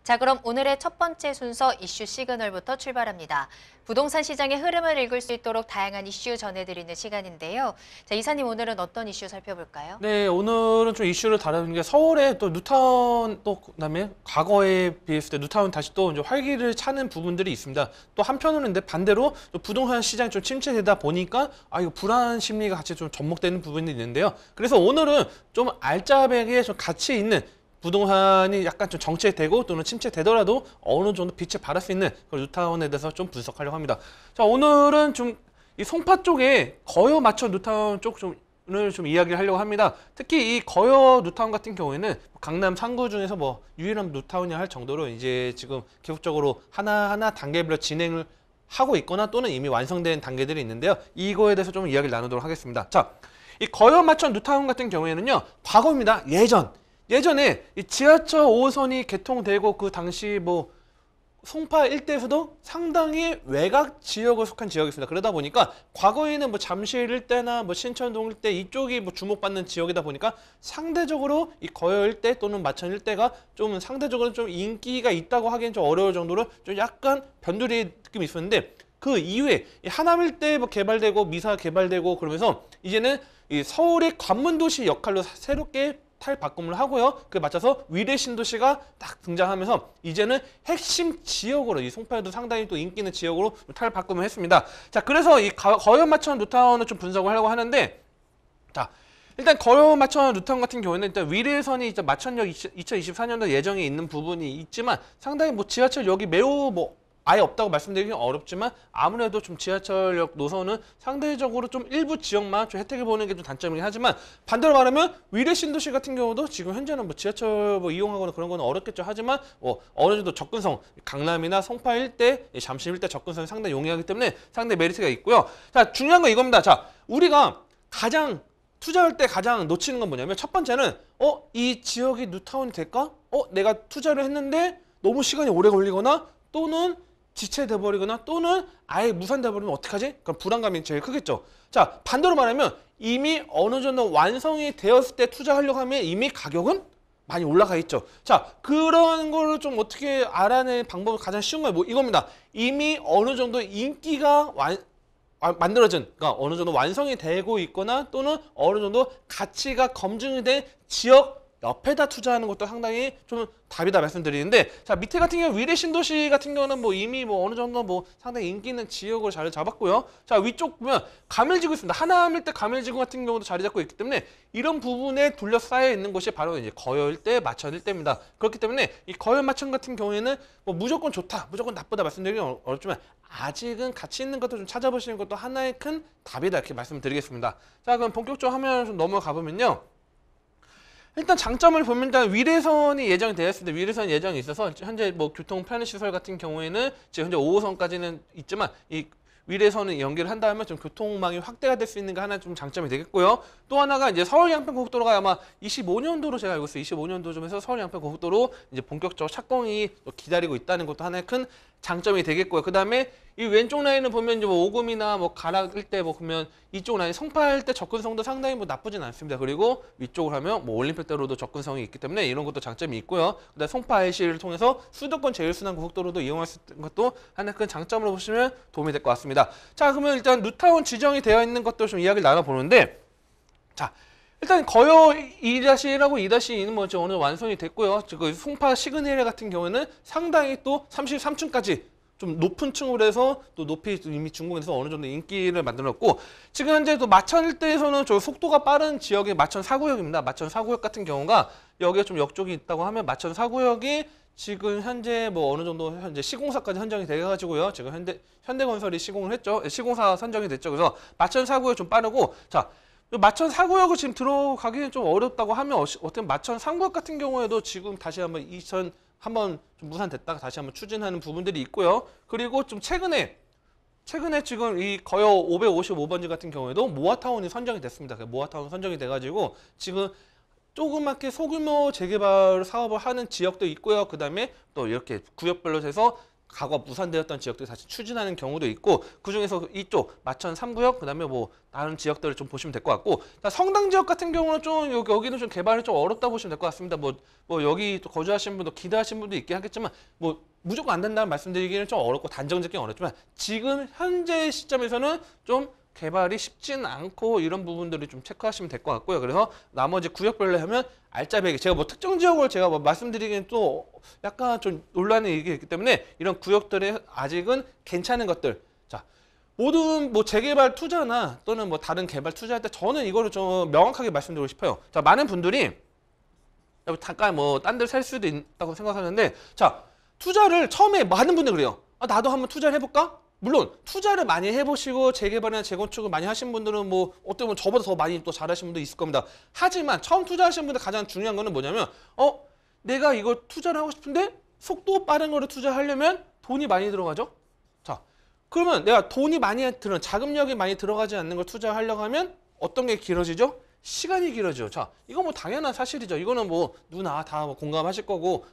자, 그럼 오늘의 첫 번째 순서 이슈 시그널부터 출발합니다. 부동산 시장의 흐름을 읽을 수 있도록 다양한 이슈 전해드리는 시간인데요. 자, 이사님 오늘은 어떤 이슈 살펴볼까요? 네, 오늘은 좀 이슈를 다루는 게 서울의 또 뉴타운 또 그다음에 과거에 비했을 때 뉴타운 다시 또 이제 활기를 차는 부분들이 있습니다. 또 한편으로는 근데 반대로 또 부동산 시장이 좀 침체되다 보니까 이거 불안 심리가 같이 좀 접목되는 부분이 있는데요. 그래서 오늘은 좀 알짜배기에 좀 가치 있는 부동산이 약간 좀 정체되고 또는 침체되더라도 어느 정도 빛을 발할 수 있는 그런 뉴타운에 대해서 좀 분석하려고 합니다. 자, 오늘은 좀 이 송파 쪽에 거여 맞춰 뉴타운 쪽 오늘 좀 이야기를 하려고 합니다. 특히 이 거여 뉴타운 같은 경우에는 강남 3구 중에서 뭐 유일한 뉴타운이라 할 정도로 이제 지금 계속적으로 하나하나 단계별로 진행을 하고 있거나 또는 이미 완성된 단계들이 있는데요. 이거에 대해서 좀 이야기를 나누도록 하겠습니다. 자, 이 거여 맞춰 뉴타운 같은 경우에는요. 과거입니다. 예전에 이 지하철 5호선이 개통되고 그 당시 뭐 송파 일대에서도 상당히 외곽 지역을 속한 지역이었습니다. 그러다 보니까 과거에는 뭐 잠실 일대나 뭐 신천동 일대 이쪽이 뭐 주목받는 지역이다 보니까 상대적으로 이 거여 일대 또는 마천 일대가 좀 상대적으로 좀 인기가 있다고 하기엔 좀 어려울 정도로 좀 약간 변두리의 느낌이 있었는데 그 이후에 이 하남 일대 뭐 개발되고 미사 개발되고 그러면서 이제는 이 서울의 관문도시 역할로 새롭게 탈바꿈을 하고요. 그에 맞춰서 위례 신도시가 딱 등장하면서 이제는 핵심 지역으로 이 송파에도 상당히 또 인기 있는 지역으로 탈바꿈을 했습니다. 자, 그래서 이 거여 맞춰 뉴타운을 좀 분석을 하려고 하는데, 자, 일단 거여 맞춰 뉴타운 같은 경우에는 일단 위례선이 이제 마천역 2024년도 예정에 있는 부분이 있지만 상당히 뭐 지하철역이 매우 뭐 아예 없다고 말씀드리기는 어렵지만 아무래도 좀 지하철역 노선은 상대적으로 좀 일부 지역만 좀 혜택을 보는 게 좀 단점이긴 하지만 반대로 말하면 위례 신도시 같은 경우도 지금 현재는 뭐 지하철 뭐 이용하거나 그런 건 어렵겠죠. 하지만 뭐 어느 정도 접근성 강남이나 송파 일대, 잠실 일대 접근성이 상당히 용이하기 때문에 상당히 메리트가 있고요. 자, 중요한 건 이겁니다. 자, 우리가 가장 투자할 때 가장 놓치는 건 뭐냐면 첫 번째는 이 지역이 뉴타운이 될까? 내가 투자를 했는데 너무 시간이 오래 걸리거나 또는 지체돼 버리거나 또는 아예 무산돼 버리면 어떡하지? 그럼 불안감이 제일 크겠죠. 자, 반대로 말하면 이미 어느 정도 완성이 되었을 때 투자하려고 하면 이미 가격은 많이 올라가 있죠. 자, 그런 거를 좀 어떻게 알아낼 방법이 가장 쉬운 건 뭐 이겁니다. 이미 어느 정도 인기가 만들어진, 그러니까 어느 정도 완성이 되고 있거나 또는 어느 정도 가치가 검증이 된 지역 옆에다 투자하는 것도 상당히 좀 답이다 말씀드리는데, 자, 밑에 같은 경우 위례 신도시 같은 경우는 뭐 이미 뭐 어느 정도 뭐 상당히 인기 있는 지역으로 자리 잡았고요. 자, 위쪽 보면 가밀지구 있습니다. 하남 일대 가밀지구 같은 경우도 자리 잡고 있기 때문에 이런 부분에 둘러싸여 있는 곳이 바로 이제 거여 일대, 마천 일대입니다. 그렇기 때문에 이 거여 마천 같은 경우에는 뭐 무조건 좋다, 무조건 나쁘다 말씀드리기는 어렵지만 아직은 가치 있는 것도 좀 찾아보시는 것도 하나의 큰 답이다 이렇게 말씀드리겠습니다. 자, 그럼 본격적으로 화면 좀 넘어가 보면요. 일단 장점을 보면 일단 위례선이 예정이 되었습니다. 위례선 예정이 있어서 현재 뭐 교통 편의시설 같은 경우에는 지금 현재 5호선까지는 있지만 이 위례선을 연결을 한다면 좀 교통망이 확대가 될 수 있는 게 하나 좀 장점이 되겠고요. 또 하나가 이제 서울 양평 고속도로가 아마 25년도로 제가 알고 있어요. 25년도쯤에서 서울 양평 고속도로 이제 본격적으로 착공이 기다리고 있다는 것도 하나의 큰 장점이 되겠고요. 그 다음에 이 왼쪽 라인을 보면 이제 뭐 오금이나 뭐 가락 일대 뭐 보면 이쪽 라인 송파 일대 접근성도 상당히 뭐 나쁘진 않습니다. 그리고 위쪽을 하면 뭐 올림픽대로도 접근성이 있기 때문에 이런 것도 장점이 있고요. 그다음에 송파 IC를 통해서 수도권 제일순환 고속도로도 이용할 수 있는 것도 하나 큰 장점으로 보시면 도움이 될 것 같습니다. 자, 그러면 일단 뉴타운 지정이 되어 있는 것도 좀 이야기를 나눠보는데, 자, 일단 거여 2-1하고 2-2는 뭐 어느 정도 완성이 됐고요. 그 송파 시그널 같은 경우에는 상당히 또 33층까지 좀 높은 층으로 해서 또 높이 이미 준공해서 어느 정도 인기를 만들었고, 지금 현재 또 마천 일대에서는 저 속도가 빠른 지역이 마천 4구역입니다. 마천 4구역 같은 경우가 여기에 좀 역쪽이 있다고 하면 마천 4구역이 지금 현재 뭐 어느 정도 현재 시공사까지 선정이 돼가지고요. 지금 현대건설이 시공을 했죠. 시공사 선정이 됐죠. 그래서 마천 4구역 좀 빠르고, 자, 마천 4구역을 지금 들어가기는 좀 어렵다고 하면 어떻게 마천 3구역 같은 경우에도 지금 다시 한번 한번 좀 무산됐다가 다시 한번 추진하는 부분들이 있고요. 그리고 좀 최근에 지금 이 거여 555번지 같은 경우에도 모아타운이 선정이 됐습니다. 모아타운 선정이 돼가지고 지금 조그맣게 소규모 재개발 사업을 하는 지역도 있고요. 그 다음에 또 이렇게 구역별로 해서 과거 무산되었던 지역들이 다시 추진하는 경우도 있고 그중에서 이쪽 마천 3구역 그다음에 뭐 다른 지역들을 좀 보시면 될 것 같고 자, 성당 지역 같은 경우는 좀 여기는 좀 개발이 좀 어렵다 보시면 될 것 같습니다. 뭐 여기 또 거주하시는 분도 기대하시는 분도 있긴 하겠지만 뭐 무조건 안 된다는 말씀드리기는 좀 어렵고 단정 짓기는 어렵지만 지금 현재 시점에서는 좀 개발이 쉽지는 않고 이런 부분들을 좀 체크하시면 될 것 같고요. 그래서 나머지 구역별로 하면 알짜배기 제가 뭐 특정 지역을 제가 뭐 말씀드리기는 또 약간 좀 논란이 있기 때문에 이런 구역들에 아직은 괜찮은 것들 자 모든 뭐 재개발 투자나 또는 뭐 다른 개발 투자할 때 저는 이거를 좀 명확하게 말씀드리고 싶어요. 자 많은 분들이 잠깐 뭐 딴 데 살 수도 있다고 생각하는데 자 투자를 처음에 많은 분들이 그래요. 아, 나도 한번 투자를 해볼까? 물론 투자를 많이 해보시고 재개발이나 재건축을 많이 하신 분들은 뭐 어떻게 보면 저보다 더 많이 또 잘하신 분도 있을 겁니다. 하지만 처음 투자하시는 분들 가장 중요한 거는 뭐냐면 내가 이거 투자를 하고 싶은데 속도 빠른 거를 투자하려면 돈이 많이 들어가죠. 자 그러면 내가 돈이 많이 들어 자금력이 많이 들어가지 않는 걸 투자하려고 하면 어떤 게 길어지죠? 시간이 길어져요. 자, 이거 뭐 당연한 사실이죠. 이거는 뭐 누나 다 뭐 공감하실 거고,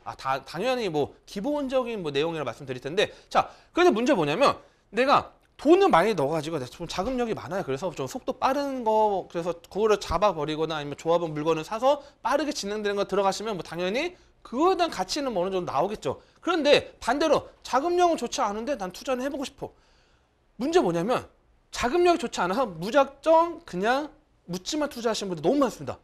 당연히 뭐 기본적인 뭐 내용이라 말씀드릴 텐데, 자, 그런데 문제 뭐냐면 내가 돈을 많이 넣어가지고 좀 자금력이 많아요. 그래서 좀 속도 빠른 거, 그래서 그거를 잡아버리거나 아니면 조합원 물건을 사서 빠르게 진행되는 거 들어가시면 뭐 당연히 그거에 대한 가치는 뭐 어느 정도 나오겠죠. 그런데 반대로 자금력은 좋지 않은데 난 투자는 해보고 싶어. 문제 뭐냐면 자금력이 좋지 않아서 무작정 그냥 묻지마 투자하시는 분들 너무 많습니다.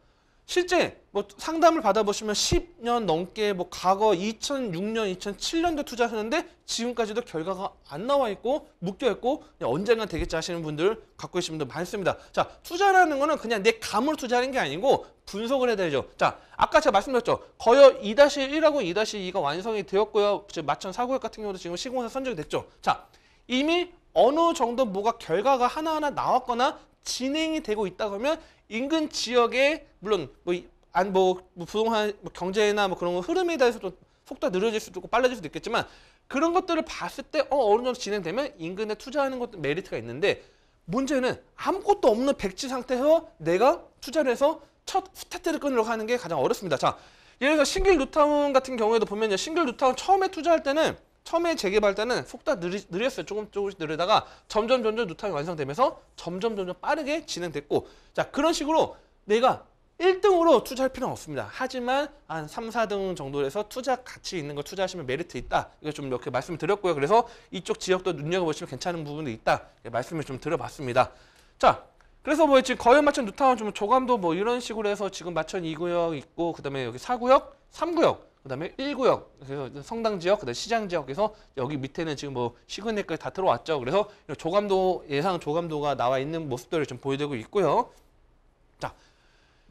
실제 뭐 상담을 받아보시면 10년 넘게 뭐 과거 2006년, 2007년도 투자하셨는데 지금까지도 결과가 안 나와 있고 묶여 있고 언젠간 되겠지 하시는 분들 갖고 계신 분들 많습니다. 자, 투자라는 거는 그냥 내 감으로 투자하는 게 아니고 분석을 해야 되죠. 자, 아까 제가 말씀드렸죠. 거여 2-1하고 2-2가 완성이 되었고요. 지금 마천 4구역 같은 경우도 지금 시공사 선정이 됐죠. 자, 이미 어느 정도 뭐가 결과가 하나하나 나왔거나 진행이 되고 있다고 하면 인근 지역에 물론 뭐 부동산 뭐 경제나 뭐 그런 흐름에 대해서도 속도가 느려질 수도 있고 빨라질 수도 있겠지만 그런 것들을 봤을 때 어느 정도 진행되면 인근에 투자하는 것도 메리트가 있는데 문제는 아무것도 없는 백지 상태에서 내가 투자를 해서 첫 스타트를 끊으려고 하는 게 가장 어렵습니다. 자, 예를 들어서 싱글 뉴타운 같은 경우에도 보면요. 싱글 뉴타운 처음에 투자할 때는 처음에 재개발 때는 속도가 느렸어요. 조금씩 느리다가 점점 뉴타운이 완성되면서 점점 빠르게 진행됐고 자 그런 식으로 내가 1등으로 투자할 필요는 없습니다. 하지만 한 3, 4등 정도에서 투자 가치 있는 거 투자하시면 메리트 있다. 이거 좀 이렇게 말씀을 드렸고요. 그래서 이쪽 지역도 눈여겨보시면 괜찮은 부분도 있다. 말씀을 좀 드려봤습니다. 자, 그래서 뭐 지금 거연 마천 뉴타운 좀 조감도 뭐 이런 식으로 해서 지금 마천 2구역 있고 그다음에 여기 4구역, 3구역 그다음에 1구역, 그래서 성당 지역, 그다음에 시장 지역에서 여기 밑에는 지금 뭐 시그널까지 다 들어왔죠. 그래서 조감도 예상 조감도가 나와 있는 모습들을 좀 보여드리고 있고요. 자,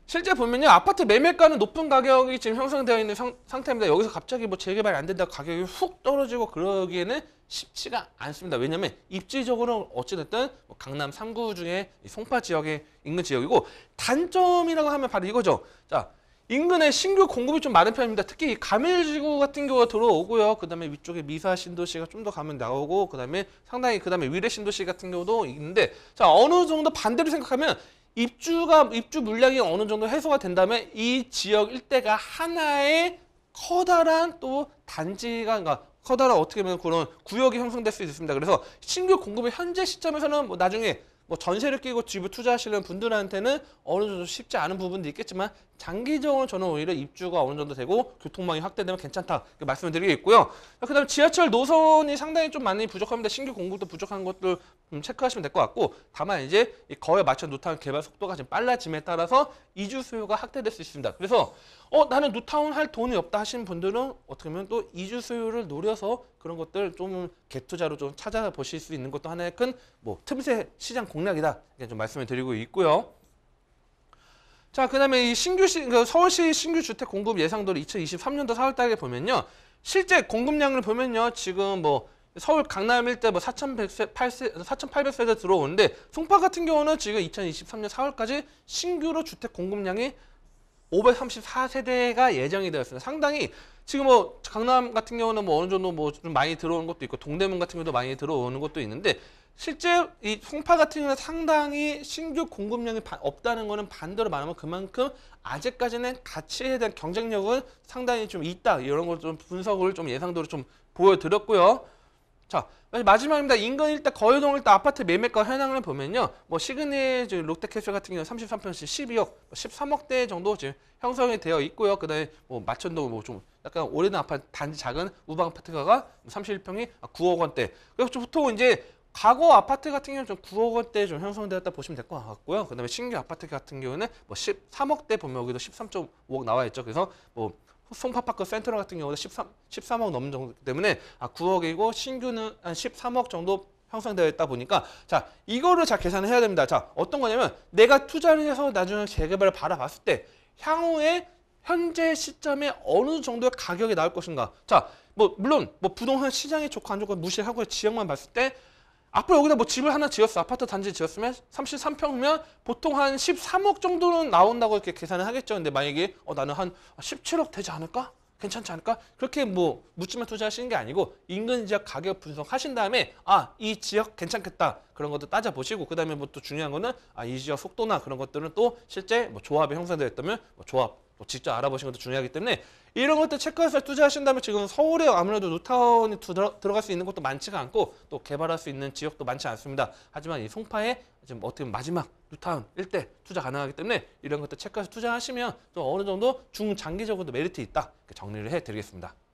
실제 보면요 아파트 매매가는 높은 가격이 지금 형성되어 있는 상태입니다. 여기서 갑자기 뭐 재개발이 안 된다고 가격이 훅 떨어지고 그러기에는 쉽지가 않습니다. 왜냐하면 입지적으로 어찌됐든 뭐 강남 3구 중에 송파 지역의 인근 지역이고 단점이라고 하면 바로 이거죠. 자. 인근에 신규 공급이 좀 많은 편입니다. 특히 가밀지구 같은 경우가 들어오고요. 그 다음에 위쪽에 미사 신도시가 좀 더 가면 나오고 그 다음에 상당히 그 다음에 위례 신도시 같은 경우도 있는데 자 어느 정도 반대로 생각하면 입주 물량이 어느 정도 해소가 된다면 이 지역 일대가 하나의 커다란 또 단지가 그러니까 커다란 어떻게 보면 그런 구역이 형성될 수 있습니다. 그래서 신규 공급의 현재 시점에서는 뭐 나중에 뭐 전세를 끼고 집을 투자하시는 분들한테는 어느 정도 쉽지 않은 부분도 있겠지만 장기적으로 저는 오히려 입주가 어느 정도 되고 교통망이 확대되면 괜찮다 이렇게 말씀을 드리겠고요. 그다음에 지하철 노선이 상당히 좀 많이 부족합니다. 신규 공급도 부족한 것들 체크하시면 될 것 같고 다만 이제 거에 맞춰 뉴타운 개발 속도가 지금 빨라짐에 따라서 이주 수요가 확대될 수 있습니다. 그래서 나는 뉴타운 할 돈이 없다 하시는 분들은 어떻게 보면 또 이주 수요를 노려서 그런 것들 좀 갭투자로 좀 찾아보실 수 있는 것도 하나의 큰 뭐 틈새 시장 공략이다 이렇게 좀 말씀을 드리고 있고요. 자, 그다음에 이 서울시 신규 주택 공급 예상도를 2023년도 4월달에 보면요, 실제 공급량을 보면요, 지금 뭐 서울 강남 일대 뭐 4,800세대 들어오는데 송파 같은 경우는 지금 2023년 4월까지 신규로 주택 공급량이 534세대가 예정이 되었습니다. 상당히 지금 뭐 강남 같은 경우는 뭐 어느 정도 뭐 좀 많이 들어오는 것도 있고 동대문 같은 경우도 많이 들어오는 것도 있는데 실제 이 송파 같은 경우는 상당히 신규 공급량이 없다는 거는 반대로 말하면 그만큼 아직까지는 가치에 대한 경쟁력은 상당히 좀 있다. 이런 걸 좀 분석을 좀 예상도로 좀 보여드렸고요. 자, 마지막입니다. 인근 일대 거유동 일대 아파트 매매가 현황을 보면요. 뭐 시그널 롯데캐슬 같은 경우는 33평씩 12억, 13억대 정도 지금 형성이 되어 있고요. 그다음에 뭐 마천동 뭐 좀 약간 오래된 아파트 단지 작은 우방 아파트가가 31평이 9억 원대. 그래서 보통 이제 과거 아파트 같은 경우는 좀 9억 원대 좀 형성되었다 보시면 될 것 같고요. 그다음에 신규 아파트 같은 경우는 뭐 13억대 보면 여기도 13.5억 나와 있죠. 그래서 뭐 송파파크 센트럴 같은 경우는 13억 넘는 정도 때문에 9억이고 신규는 한 13억 정도 형성되어 있다 보니까 자 이거를 잘 계산을 해야 됩니다. 자 어떤 거냐면 내가 투자를 해서 나중에 재개발을 바라봤을 때 향후에 현재 시점에 어느 정도의 가격이 나올 것인가. 자 뭐 물론 뭐 부동산 시장이 좋고 안 좋고 무시하고 지역만 봤을 때 앞으로 여기다 뭐 집을 하나 지었어. 아파트 단지 지었으면 33평이면 보통 한 13억 정도는 나온다고 이렇게 계산을 하겠죠. 근데 만약에 나는 한 17억 되지 않을까? 괜찮지 않을까? 그렇게 뭐 묻지마 투자하시는 게 아니고 인근 지역 가격 분석하신 다음에 이 지역 괜찮겠다. 그런 것도 따져보시고 그다음에 뭐 또 중요한 거는 이 지역 속도나 그런 것들은 또 실제 뭐 조합이 형성되어 있다면 뭐 조합 뭐 직접 알아보시는 것도 중요하기 때문에 이런 것들 체크해서 투자하신다면 지금 서울에 아무래도 뉴타운이 들어갈 수 있는 것도 많지가 않고 또 개발할 수 있는 지역도 많지 않습니다. 하지만 이 송파에 지금 어떻게 보면 마지막 뉴타운 일대 투자 가능하기 때문에 이런 것들 체크해서 투자하시면 또 어느 정도 중장기적으로도 메리트 있다. 이렇게 정리를 해드리겠습니다.